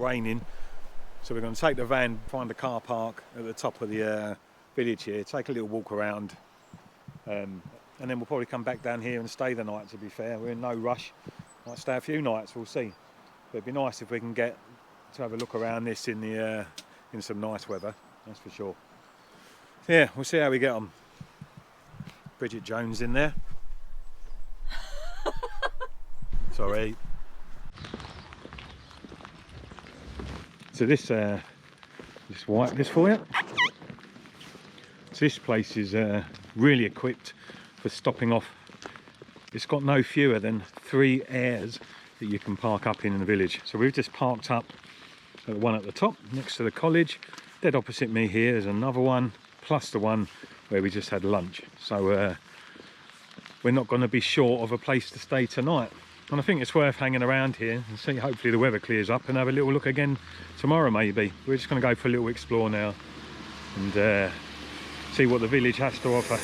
raining. So we're going to take the van, find a car park at the top of the village here, take a little walk around, and then we'll probably come back down here and stay the night, to be fair. We're in no rush. Might stay a few nights, we'll see. But it'd be nice if we can get to have a look around this in some nice weather, that's for sure. So yeah, we'll see how we get on. Bridget Jones in there. Sorry. So just wipe this for you. So this place is really equipped for stopping off. It's got no fewer than 3 airs that you can park up in the village. So we've just parked up at the one at the top next to the college. Dead opposite me here is another one, plus the one where we just had lunch. So we're not going to be short of a place to stay tonight. And I think it's worth hanging around here and see, hopefully the weather clears up, and have a little look again tomorrow maybe. We're just going to go for a little explore now and see what the village has to offer.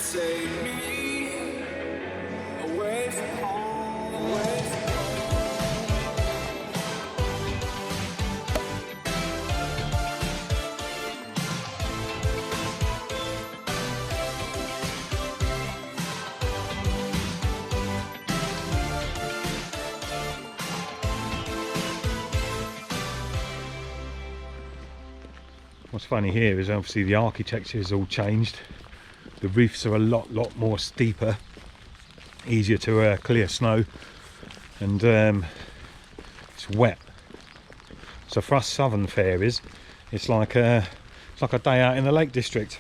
What's funny here is obviously the architecture has all changed. The roofs are a lot more steeper, easier to clear snow, and it's wet. So for us southern fairies, it's like a day out in the Lake District.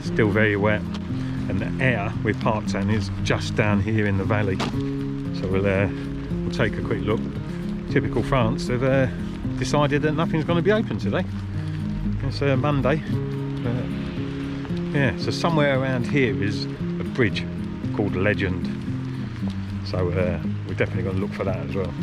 Still very wet, and the air we're parked in is just down here in the valley. So we'll take a quick look. Typical France, they've decided that nothing's going to be open today. It's Monday. Yeah, so somewhere around here is a bridge called Legend. So we're definitely going to look for that as well.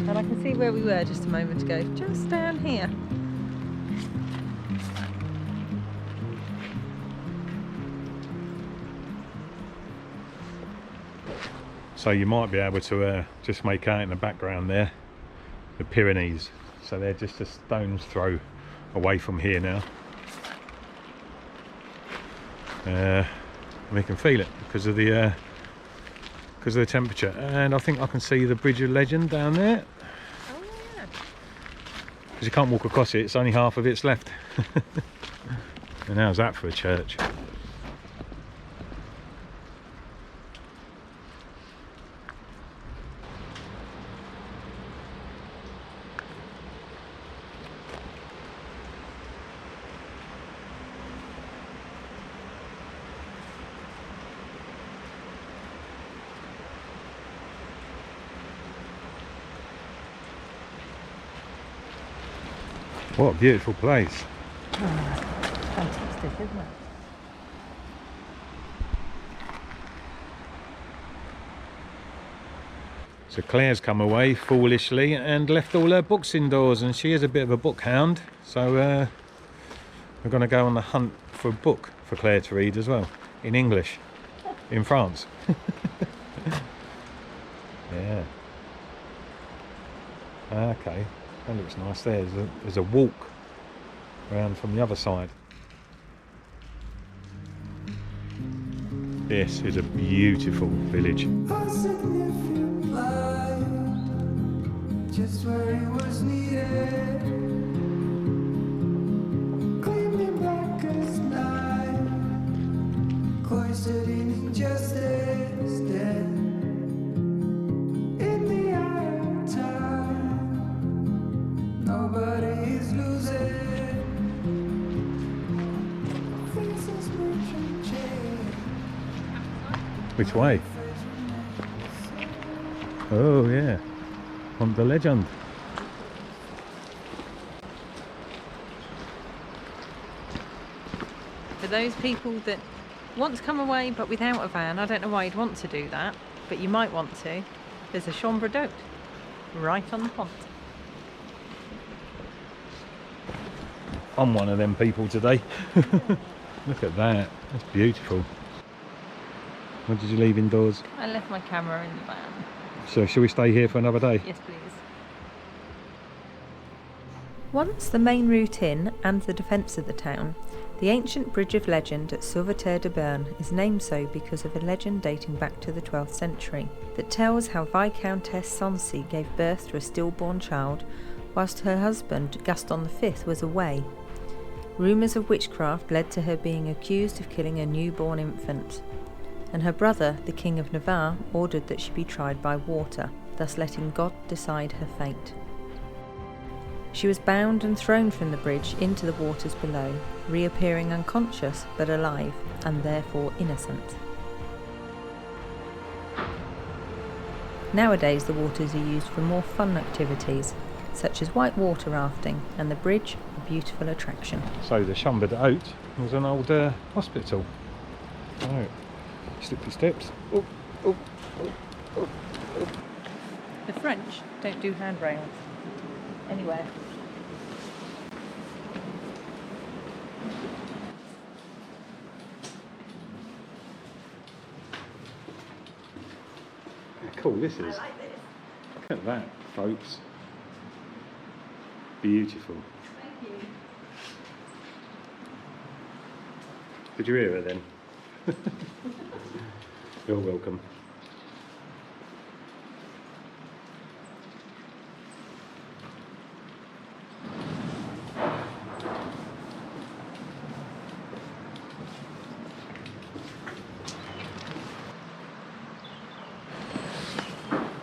And I can see where we were just a moment ago, just down here. So you might be able to just make out in the background there the Pyrenees. So they're just a stone's throw away from here now. And we can feel it because of the temperature, and I think I can see the Bridge of Legend down there. Oh yeah. Because you can't walk across it, it's only half of it's left. And how's that for a church? What a beautiful place. Oh, fantastic, isn't it? So Claire's come away foolishly and left all her books indoors, and she is a bit of a book hound. So we're going to go on the hunt for a book for Claire to read as well, in English, in France. Yeah. Okay. That looks nice there. There's a walk around from the other side. This is a beautiful village. Just where it was needed. Gleaming black as night. Cloistered in injustice, dead. In the eye of time. Nobody is losing. Faces merchant change. Which way? Oh yeah. On the Legend. For those people that want to come away but without a van, I don't know why you'd want to do that. but you might want to. There's a chambre d'hôte right on the pont. I'm one of them people today. Look at that, that's beautiful. What did you leave indoors? I left my camera in the van. So shall we stay here for another day? Yes, please. Once the main route in and the defence of the town, the ancient bridge of legend at Sauveterre-de-Berne is named so because of a legend dating back to the 12th century that tells how Viscountess Sancy gave birth to a stillborn child whilst her husband Gaston V was away. Rumours of witchcraft led to her being accused of killing a newborn infant, and her brother, the King of Navarre, ordered that she be tried by water, thus letting God decide her fate. She was bound and thrown from the bridge into the waters below, reappearing unconscious but alive, and therefore innocent. Nowadays the waters are used for more fun activities, such as whitewater rafting, and the bridge a beautiful attraction. So the chambre d'hôte was an old hospital. Oh, slippery steps. Oh, oh, oh, oh, oh. The French don't do handrails anywhere. How cool this is. I like this. Look at that, folks. Beautiful. Thank you. Did you hear it then? You're welcome.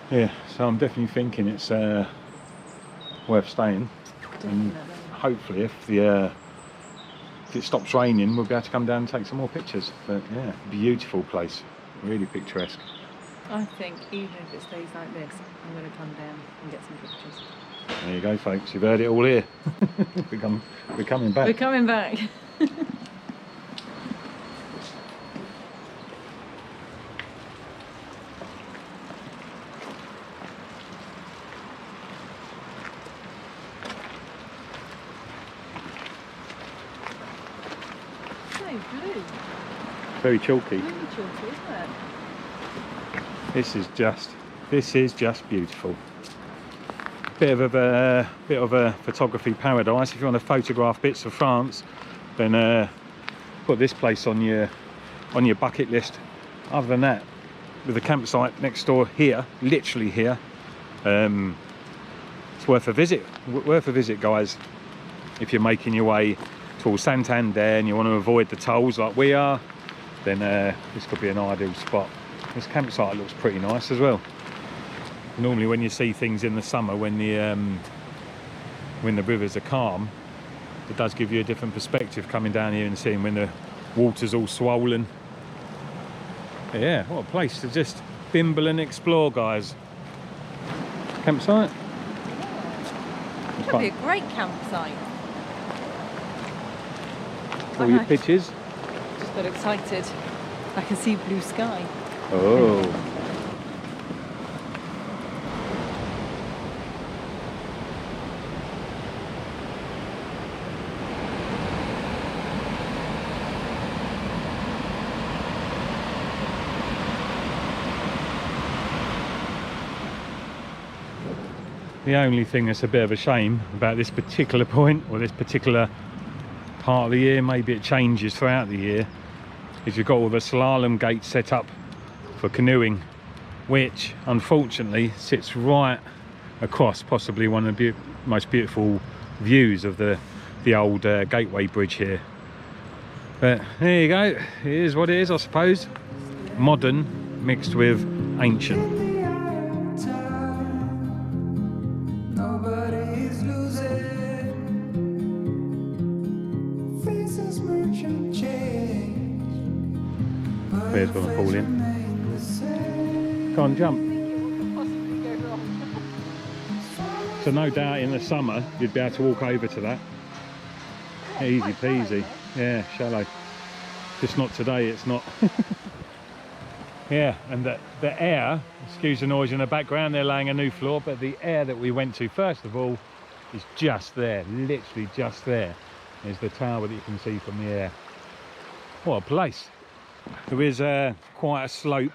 Yeah, so I'm definitely thinking it's worth staying. And hopefully if it stops raining we'll be able to come down and take some more pictures. But yeah, beautiful place, really picturesque. I think even if it stays like this, I'm going to come down and get some pictures. There you go, folks, you've heard it all here. we're coming back. We're coming back. Blue. Very chalky. Really chalky, isn't it? This is just beautiful. Bit of a photography paradise. If you want to photograph bits of France, then put this place on your bucket list. Other than that, with the campsite next door here, literally here, it's worth a visit. Worth a visit, guys. If you're making your way towards Santander and you want to avoid the tolls like we are, then this could be an ideal spot. This campsite looks pretty nice as well. Normally when you see things in the summer when the rivers are calm, it does give you a different perspective coming down here and seeing when the water's all swollen. Yeah, what a place to just bimble and explore, guys. Campsite? That'd be a great campsite. All your pictures? Just got excited. I can see blue sky. Oh. The only thing that's a bit of a shame about this particular point, or this particular part of the year, maybe it changes throughout the year, is you've got all the slalom gates set up for canoeing, which unfortunately sits right across possibly one of the most beautiful views of the old gateway bridge here. But there you go, it is what it is, I suppose. Modern mixed with ancient. Bear's gonna fall in. Can't jump. So no doubt in the summer you'd be able to walk over to that. Easy peasy. Yeah, shallow. Just not today, it's not. Yeah, and the air, excuse the noise in the background, they're laying a new floor, but the air that we went to first of all is just there, literally just there. There's the tower that you can see from the air. What a place. There is quite a slope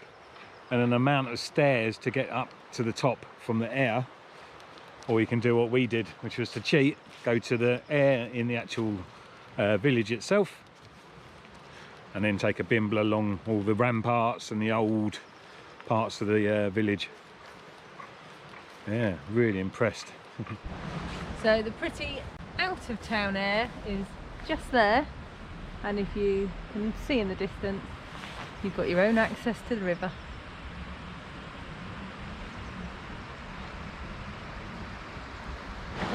and an amount of stairs to get up to the top from the air, or you can do what we did, which was to cheat, go to the air in the actual village itself, and then take a bimble along all the ramparts and the old parts of the village. Yeah, really impressed. So the pretty out of town air is just there, and if you can see in the distance, you've got your own access to the river.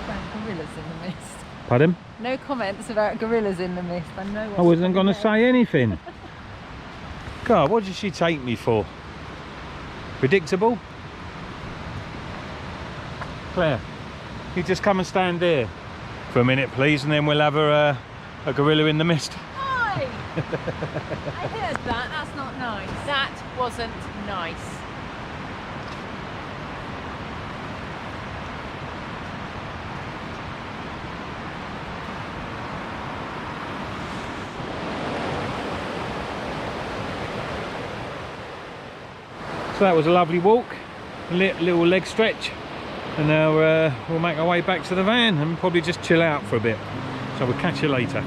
About gorillas in the mist. Pardon? No comments about gorillas in the mist. I know. I wasn't going to say anything. God, what did she take me for? Predictable? Claire, you just come and stand there for a minute, please, and then we'll have a gorilla in the mist. Hi! I heard that. That's not nice. That wasn't nice. So that was a lovely walk, a little leg stretch, and now we'll make our way back to the van and probably just chill out for a bit. So we'll catch you later.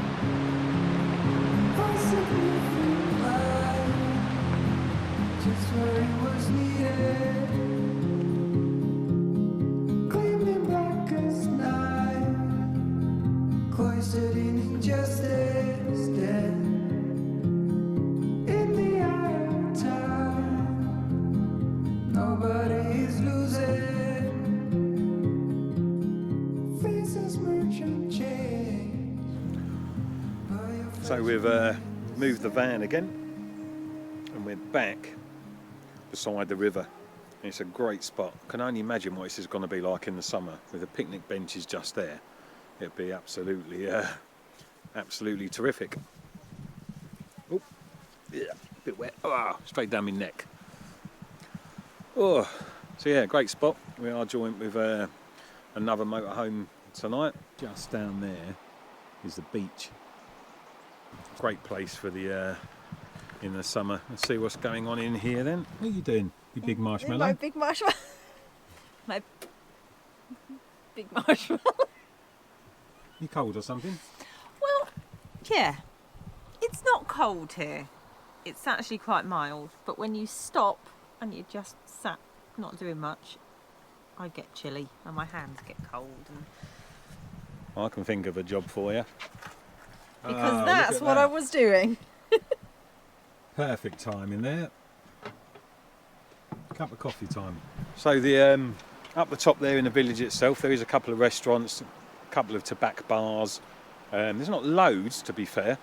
So we've moved the van again, and we're back beside the river. And it's a great spot. I can only imagine what this is going to be like in the summer with the picnic benches just there. It'd be absolutely, absolutely terrific. Oh, yeah, a bit wet. Oh, straight down my neck. Oh, so yeah, great spot. We are joined with another motorhome tonight. Just down there is the beach. Great place for the in the summer. Let's see what's going on in here then. What are you doing, you big marshmallow? My big marshmallow. My big marshmallow. You cold or something? Well, yeah. It's not cold here. It's actually quite mild. But when you stop and you just sat not doing much, I get chilly and my hands get cold. And I can think of a job for you. because that's what I was doing. Perfect time in there. Cup of coffee time. So the up the top there in the village itself, there is a couple of restaurants, a couple of tobacco bars. There's not loads, to be fair,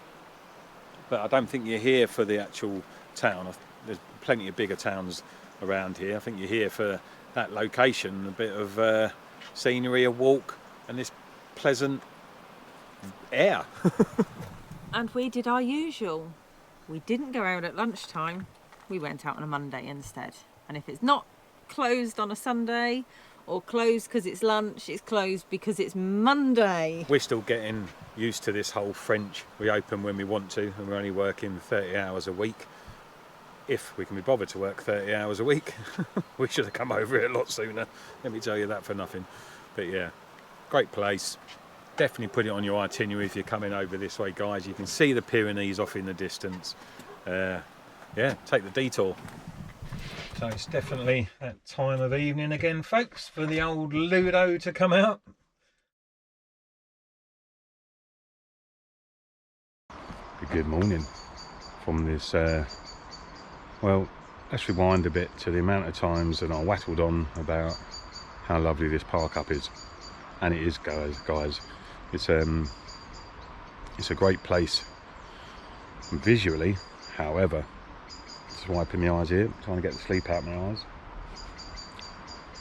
but I don't think you're here for the actual town. There's plenty of bigger towns around here. I think you're here for that location, a bit of scenery, a walk, and this pleasant air. And we did our usual. We didn't go out at lunchtime. We went out on a Monday instead. And if it's not closed on a Sunday or closed because it's lunch, it's closed because it's Monday. We're still getting used to this whole French. We open when we want to, and we're only working 30 hours a week. If we can be bothered to work 30 hours a week. We should have come over here a lot sooner. Let me tell you that for nothing. But yeah, great place. Definitely put it on your itinerary if you're coming over this way, guys. You can see the Pyrenees off in the distance. Yeah, take the detour. So it's definitely that time of evening again, folks, for the old Ludo to come out. Good morning from this, well, let's rewind a bit to the amount of times that I wattled on about how lovely this park up is. And it is, guys. It's a great place visually. However, just wiping my eyes here, trying to get the sleep out of my eyes.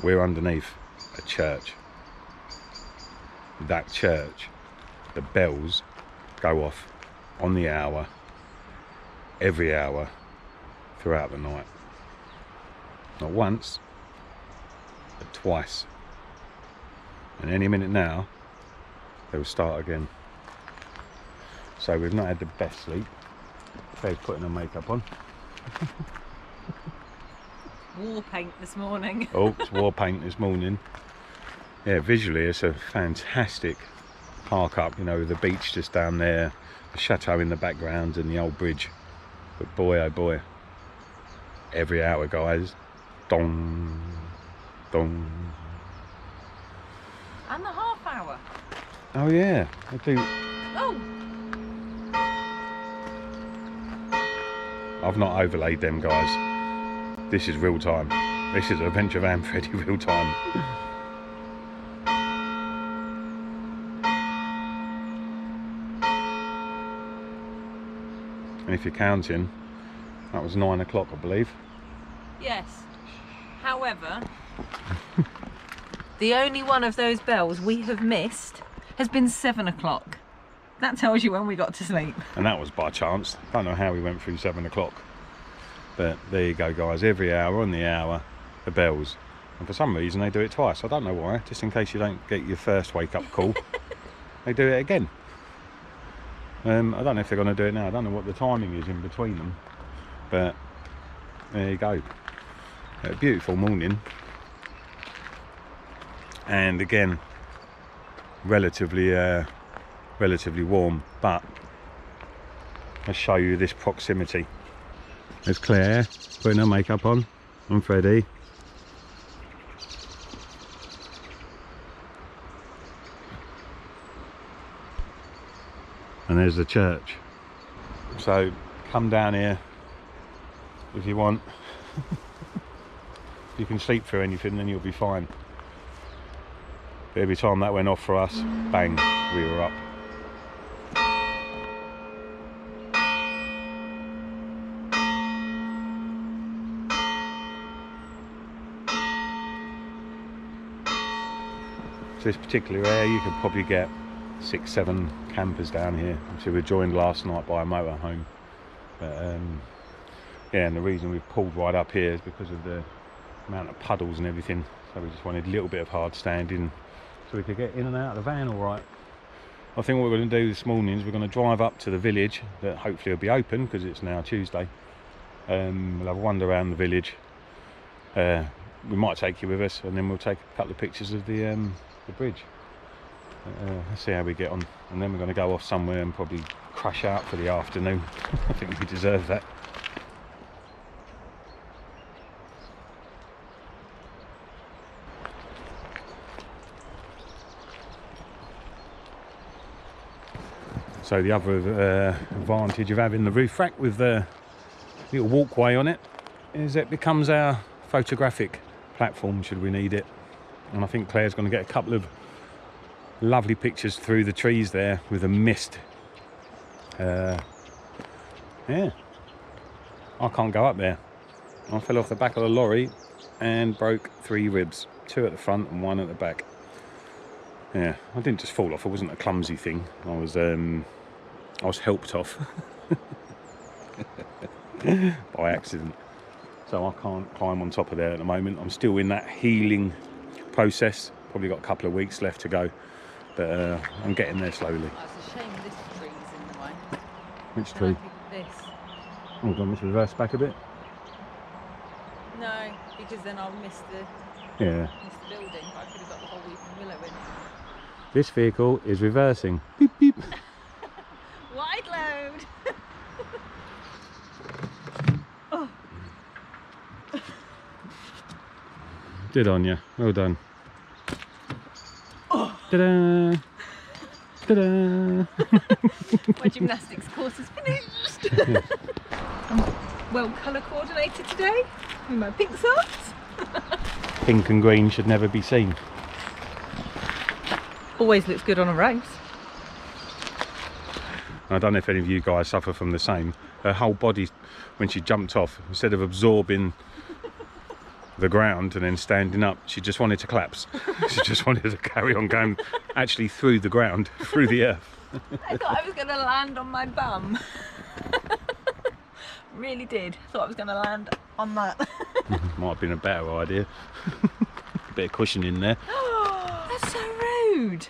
We're underneath a church. That church, the bells go off on the hour, every hour throughout the night. Not once, but twice. And any minute now, they will start again. So we've not had the best sleep. They're putting her makeup on. War paint this morning. Oh, it's war paint this morning. Yeah, visually it's a fantastic park up, you know, with the beach just down there, the chateau in the background and the old bridge. But boy, oh boy, every hour, guys, dong, dong. And the half hour. Oh yeah, I do. Oh! I've not overlaid them, guys. This is real time. This is Adventure Van Freddy real time. And if you're counting, that was 9 o'clock, I believe. Yes. However, the only one of those bells we have missed has been 7 o'clock. That tells you when we got to sleep. And that was by chance. Don't know how we went through 7 o'clock. But there you go, guys. Every hour on the hour, the bells. And for some reason they do it twice. I don't know why. Just in case you don't get your first wake-up call, they do it again. I don't know if they're going to do it now. I don't know what the timing is in between them. But there you go. A beautiful morning. And again, relatively warm. But let's show you this proximity. There's Claire putting her makeup on. I'm Freddie. And there's the church. So come down here if you want. If you can sleep through anything, then you'll be fine. But every time that went off for us, bang, we were up. This particular area, you could probably get 6-7 campers down here. Obviously we were joined last night by a motorhome, but yeah, and the reason we've pulled right up here is because of the amount of puddles and everything. So we just wanted a little bit of hard standing so we could get in and out of the van all right. I think what we're going to do this morning is we're going to drive up to the village that hopefully will be open because it's now Tuesday. We'll have a wander around the village. We might take you with us, and then we'll take a couple of pictures of the bridge. Let's see how we get on, and then we're going to go off somewhere and probably crash out for the afternoon. I think we deserve that. So the other advantage of having the roof rack with the little walkway on it is it becomes our photographic platform should we need it. And I think Claire's going to get a couple of lovely pictures through the trees there with the mist. Yeah, I can't go up there. I fell off the back of the lorry and broke 3 ribs, 2 at the front and 1 at the back. Yeah, I didn't just fall off. It wasn't a clumsy thing. I was helped off by accident. So I can't climb on top of there at the moment. I'm still in that healing process. Probably got a couple of weeks left to go, but I'm getting there slowly. Oh, it's a shame this tree's in the way. Which tree? This. Oh, do you want me to reverse back a bit? No, because then I'll miss the Yeah. building. But I could have got the whole weeping willow in. This vehicle is reversing. Beep beep. Wide load. Oh. Good on you. Well done. Oh. Ta-da! Ta-da! My gymnastics course is finished. Yeah. I'm well colour coordinated today with my pink socks. Pink and green should never be seen. Always looks good on a race. I don't know if any of you guys suffer from the same. Her whole body, when she jumped off, instead of absorbing the ground and then standing up, she just wanted to collapse. She just wanted to carry on going, actually through the ground, through the earth. I thought I was going to land on my bum. Really did. Thought I was going to land on that. Might have been a better idea. Bit of cushion in there. That's so rude.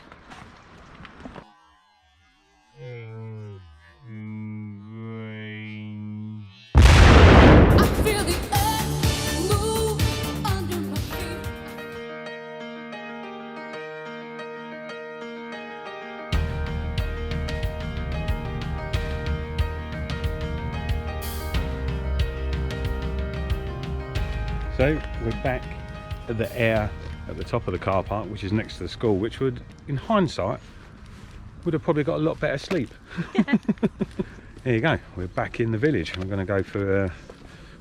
So we're back at the Air at the top of the car park, which is next to the school, which would, in hindsight, would have probably got a lot better sleep. Yeah. There you go, we're back in the village. We're going to go for,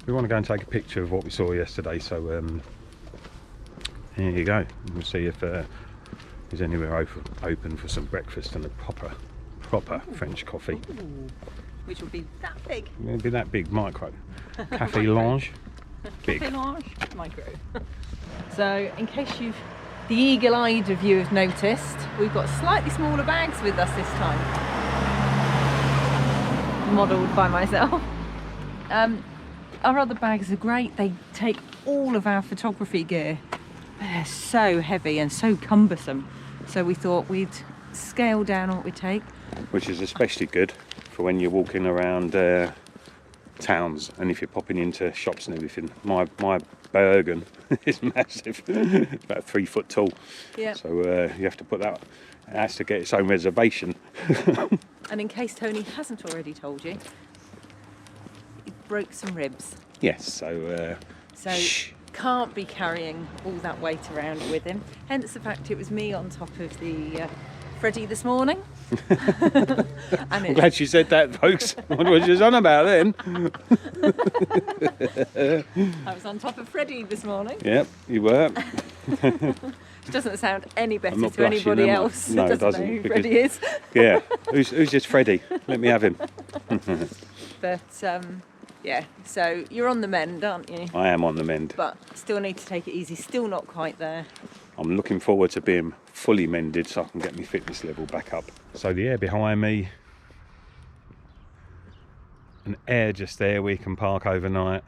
we want to go and take a picture of what we saw yesterday, so here you go. We'll see if there's anywhere open for some breakfast and a proper French coffee. Ooh, which will be that big. It'll be that big, micro. Café Lange. Big. Café Lange, micro. So, in case the eagle-eyed of you have noticed, we've got slightly smaller bags with us this time. Modelled by myself. Our other bags are great. They take all of our photography gear. They're so heavy and so cumbersome. So we thought we'd scale down what we take. Which is especially good for when you're walking around towns and if you're popping into shops and everything. My Bergen is massive. It's about 3 foot tall. Yeah. So you have to put that, it has to get its own reservation. And in case Tony hasn't already told you, he broke some ribs. Yes, so shh. Can't be carrying all that weight around with him. Hence the fact it was me on top of the Freddie this morning. I'm glad you said that, folks. What was you on about then? I was on top of Freddie this morning. Yep, you were. Which doesn't sound any better to blushing, anybody else. No, it doesn't. Know who Because, Freddie is. Yeah, who's this Freddie? Let me have him. But yeah, so you're on the mend, aren't you? I am on the mend. But still need to take it easy, still not quite there. I'm looking forward to being fully mended so I can get my fitness level back up. So the Air behind me, an Air just there where you can park overnight,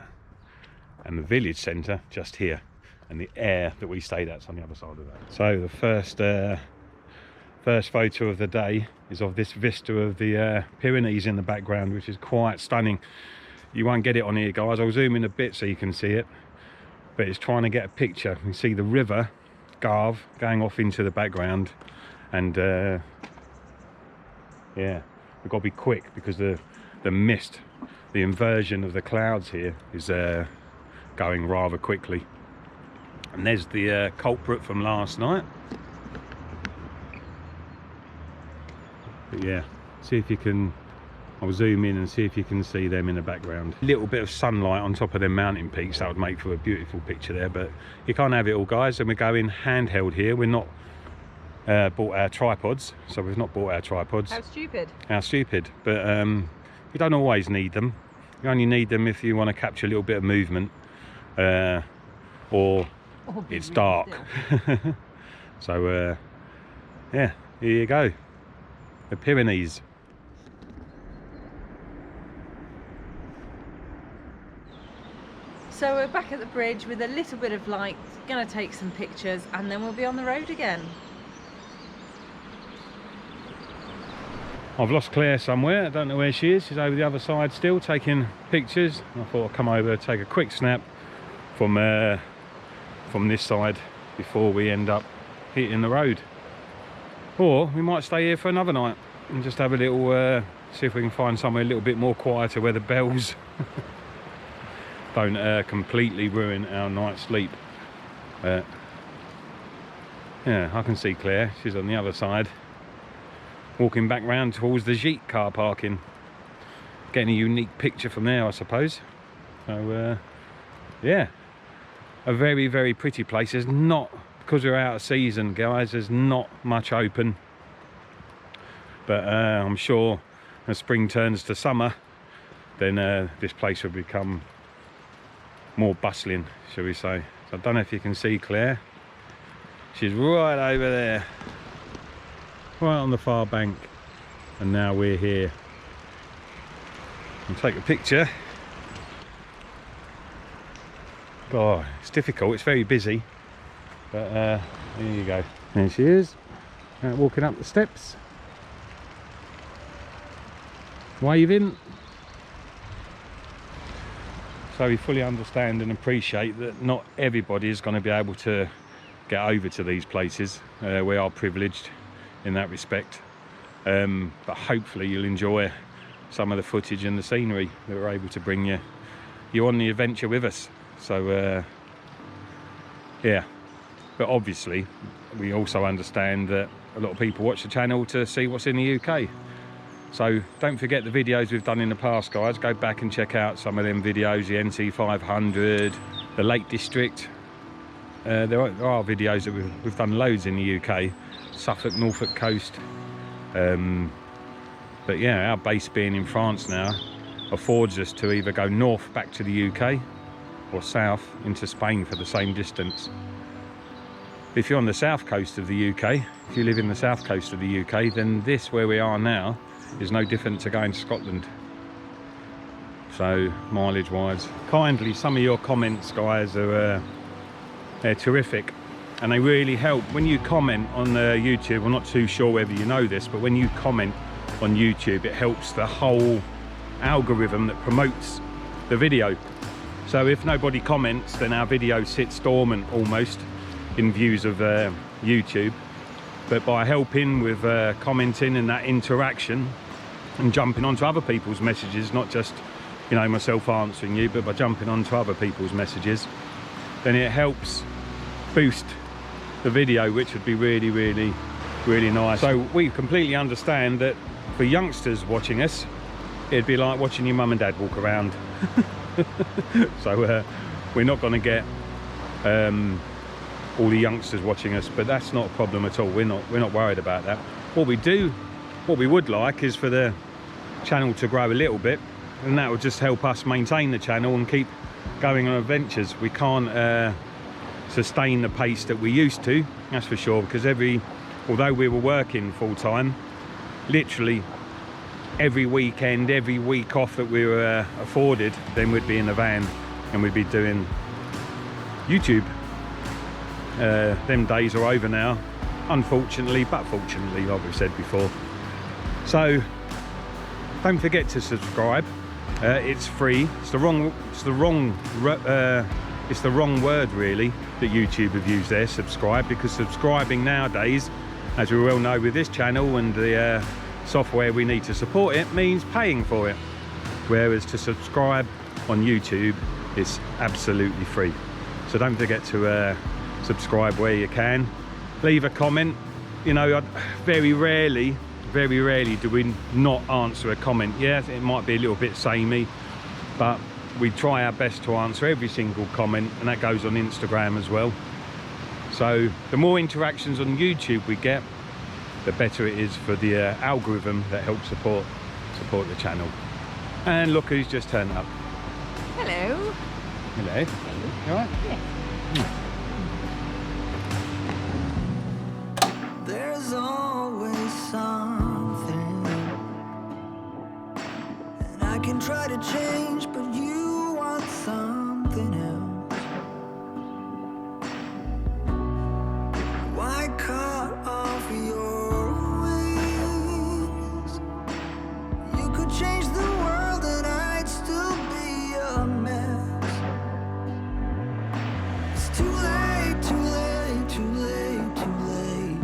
and the village centre just here, and the Air that we stayed at's on the other side of that. So the first photo of the day is of this vista of the Pyrenees in the background, which is quite stunning. You won't get it on here, guys. I'll zoom in a bit so you can see it, but it's trying to get a picture. You can see the river Garve going off into the background, and yeah, we've got to be quick because the mist, the inversion of the clouds here is going rather quickly. And there's the culprit from last night. But yeah, see if you can, I'll zoom in and see if you can see them in the background. A little bit of sunlight on top of them mountain peaks, that would make for a beautiful picture there, but you can't have it all, guys. And we're going handheld here. We're not bought our tripods, so we've not bought our tripods. How stupid. How stupid. But you don't always need them. You only need them if you want to capture a little bit of movement or it's dark. So yeah, here you go. The Pyrenees. So we're back at the bridge with a little bit of light, gonna take some pictures and then we'll be on the road again. I've lost Claire somewhere, I don't know where she is. She's over the other side still taking pictures. I thought I'd come over, take a quick snap from this side before we end up hitting the road. Or we might stay here for another night and just have a little, see if we can find somewhere a little bit more quieter where the bells don't completely ruin our night's sleep. Yeah, I can see Claire, she's on the other side, walking back round towards the Jeep car parking, getting a unique picture from there, I suppose. So yeah, a very, very pretty place. There's not, because we're out of season, guys, there's not much open, but I'm sure as spring turns to summer, then this place will become more bustling, shall we say. So I don't know if you can see Claire. She's right over there, right on the far bank, and now we're here. I'll take a picture. God, it's difficult, it's very busy, but there you go. There she is, walking up the steps, waving. So we fully understand and appreciate that not everybody is going to be able to get over to these places. We are privileged in that respect, but hopefully you'll enjoy some of the footage and the scenery that we're able to bring you on the adventure with us. So yeah, but obviously we also understand that a lot of people watch the channel to see what's in the UK. So don't forget the videos we've done in the past, guys. Go back and check out some of them videos, the NC500, the Lake District. There are videos that we've done loads in the UK, Suffolk, Norfolk coast. But yeah, our base being in France now affords us to either go north back to the UK or south into Spain for the same distance. If you're on the south coast of the UK, if you live in the south coast of the UK, then this, where we are now, is no different to going to Scotland. So mileage wise, kindly, some of your comments, guys, are they're terrific, and they really help. When you comment on YouTube, I'm not too sure whether you know this, but when you comment on YouTube, it helps the whole algorithm that promotes the video. So if nobody comments, then our video sits dormant almost in views of YouTube. But by helping with commenting and that interaction and jumping onto other people's messages, not just, you know, myself answering you, but by jumping onto other people's messages, then it helps boost the video, which would be really, really, really nice. So we completely understand that for youngsters watching us, it'd be like watching your mum and dad walk around. So we're not going to get all the youngsters watching us, but that's not a problem at all. We're not worried about that. What we would like is for the channel to grow a little bit, and that will just help us maintain the channel and keep going on adventures. We can't sustain the pace that we used to, that's for sure, because although we were working full-time, literally every weekend, every week off that we were afforded, then we'd be in the van and we'd be doing YouTube. Them days are over now, unfortunately, but fortunately, like we said before. So don't forget to subscribe. It's free. It's the wrong word really that YouTube have used there, subscribe, because subscribing nowadays, as we well know with this channel and the software we need to support it, means paying for it, whereas to subscribe on YouTube is absolutely free. So don't forget to subscribe where you can. Leave a comment. You know, very rarely do we not answer a comment. Yeah, it might be a little bit samey, but we try our best to answer every single comment, and that goes on Instagram as well. So the more interactions on YouTube we get, the better it is for the algorithm that helps support the channel. And look who's just turned up. Hello. Hello. You all right? Yeah. There's always something, and I can try to change, but you want something else. Why cut off your wings? You could change the world and I'd still be a mess. It's too late, too late, too late, too late.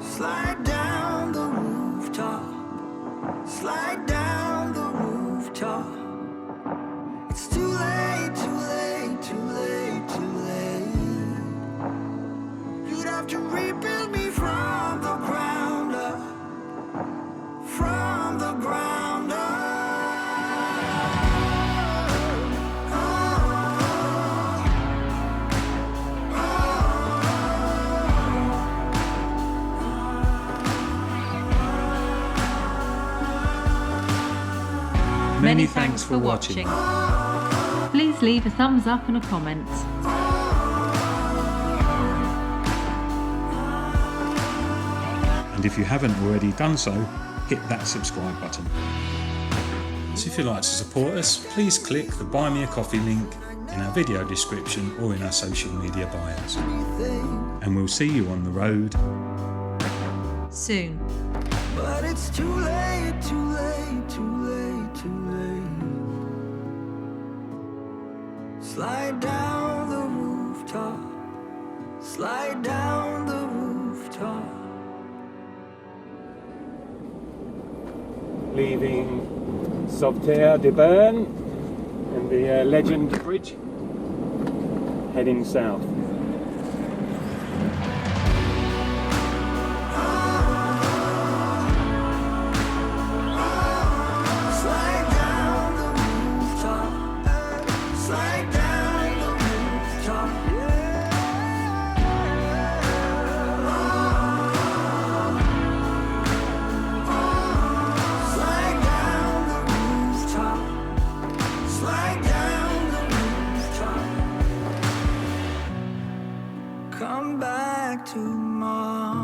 Slide down the rooftop, slide down the rooftop. It's too late, too late, too late, too late. You'd have to rebuild me from the ground up, from the ground up. Many thanks for watching. Please leave a thumbs up and a comment. And if you haven't already done so, hit that subscribe button. So if you'd like to support us, please click the Buy Me a Coffee link in our video description or in our social media bios. And we'll see you on the road Soon. But it's too late, too late, too late, too late. Slide down the rooftop, slide down the rooftop. Leaving Sauveterre de Bern and the Legend Bridge, heading south. Slide down the rooftop, slide down the rooftop. Slide down the rooftop, slide down the rooftop. Come back tomorrow.